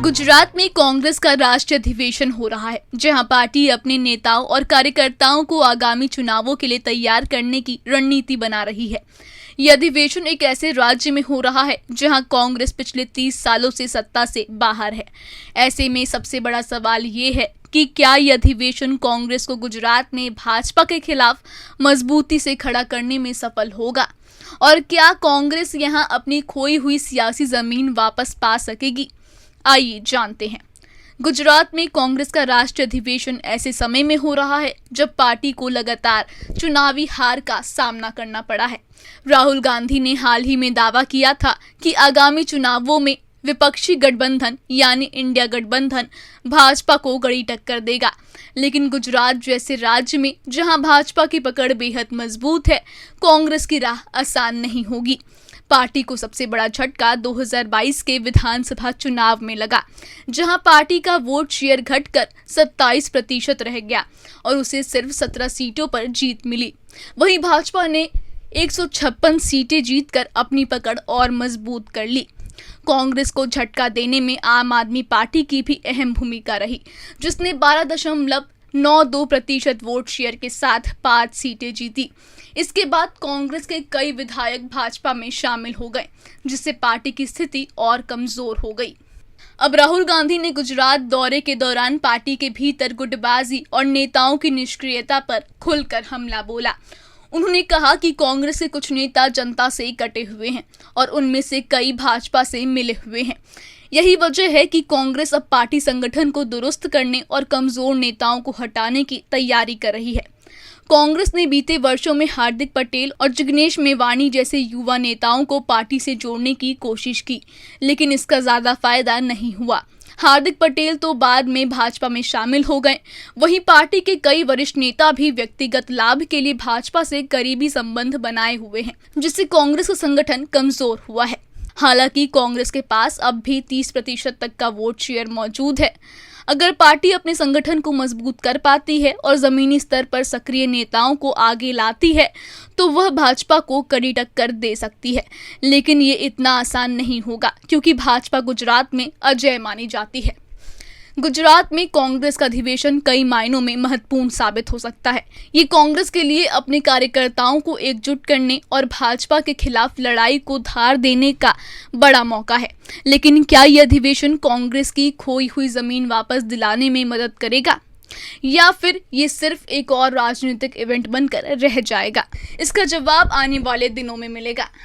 गुजरात में कांग्रेस का राष्ट्रीय अधिवेशन हो रहा है, जहां पार्टी अपने नेताओं और कार्यकर्ताओं को आगामी चुनावों के लिए तैयार करने की रणनीति बना रही है। यह अधिवेशन एक ऐसे राज्य में हो रहा है जहां कांग्रेस पिछले 30 सालों से सत्ता से बाहर है। ऐसे में सबसे बड़ा सवाल ये है कि क्या यह अधिवेशन कांग्रेस को गुजरात में भाजपा के खिलाफ मजबूती से खड़ा करने में सफल होगा, और क्या कांग्रेस यहां अपनी खोई हुई सियासी जमीन वापस पा सकेगी। आइए जानते हैं। गुजरात में कांग्रेस का राष्ट्रीय अधिवेशन ऐसे समय में हो रहा है जब पार्टी को लगातार चुनावी हार का सामना करना पड़ा है। राहुल गांधी ने हाल ही में दावा किया था कि आगामी चुनावों में विपक्षी गठबंधन यानी इंडिया गठबंधन भाजपा को कड़ी टक्कर देगा, लेकिन गुजरात जैसे राज्य में जहां भाजपा की पकड़ बेहद मजबूत है, कांग्रेस की राह आसान नहीं होगी। पार्टी को सबसे बड़ा झटका 2022 के विधानसभा चुनाव में लगा, जहां पार्टी का वोट शेयर घटकर 27% रह गया और उसे सिर्फ 17 सीटों पर जीत मिली। वहीं भाजपा ने 156 सीटें जीतकर अपनी पकड़ और मजबूत कर ली। कांग्रेस को झटका देने में आम आदमी पार्टी की भी अहम भूमिका रही, जिसने 12.92% वोट शेयर के साथ 5 सीटें जीती। इसके बाद कांग्रेस के कई विधायक भाजपा में शामिल हो गए, जिससे पार्टी की स्थिति और कमजोर हो गई। अब राहुल गांधी ने गुजरात दौरे के दौरान पार्टी के भीतर गुटबाजी और नेताओं की निष्क्रियता पर खुलकर हमला बोला। उन्होंने कहा कि कांग्रेस के कुछ नेता जनता से कटे हुए हैं और उनमें से कई भाजपा से मिले हुए हैं। यही वजह है कि कांग्रेस अब पार्टी संगठन को दुरुस्त करने और कमजोर नेताओं को हटाने की तैयारी कर रही है। कांग्रेस ने बीते वर्षों में हार्दिक पटेल और जिग्नेश मेवाणी जैसे युवा नेताओं को पार्टी से जोड़ने की कोशिश की, लेकिन इसका ज्यादा फायदा नहीं हुआ। हार्दिक पटेल तो बाद में भाजपा में शामिल हो गए। वहीं पार्टी के कई वरिष्ठ नेता भी व्यक्तिगत लाभ के लिए भाजपा से करीबी संबंध बनाए हुए हैं, जिससे कांग्रेस का संगठन कमजोर हुआ है। हालांकि कांग्रेस के पास अब भी 30% तक का वोट शेयर मौजूद है। अगर पार्टी अपने संगठन को मजबूत कर पाती है और जमीनी स्तर पर सक्रिय नेताओं को आगे लाती है, तो वह भाजपा को कड़ी टक्कर दे सकती है। लेकिन ये इतना आसान नहीं होगा, क्योंकि भाजपा गुजरात में अजेय मानी जाती है। गुजरात में कांग्रेस का अधिवेशन कई मायनों में महत्वपूर्ण साबित हो सकता है। ये कांग्रेस के लिए अपने कार्यकर्ताओं को एकजुट करने और भाजपा के खिलाफ लड़ाई को धार देने का बड़ा मौका है। लेकिन क्या यह अधिवेशन कांग्रेस की खोई हुई जमीन वापस दिलाने में मदद करेगा, या फिर ये सिर्फ एक और राजनीतिक इवेंट बनकर रह जाएगा? इसका जवाब आने वाले दिनों में मिलेगा।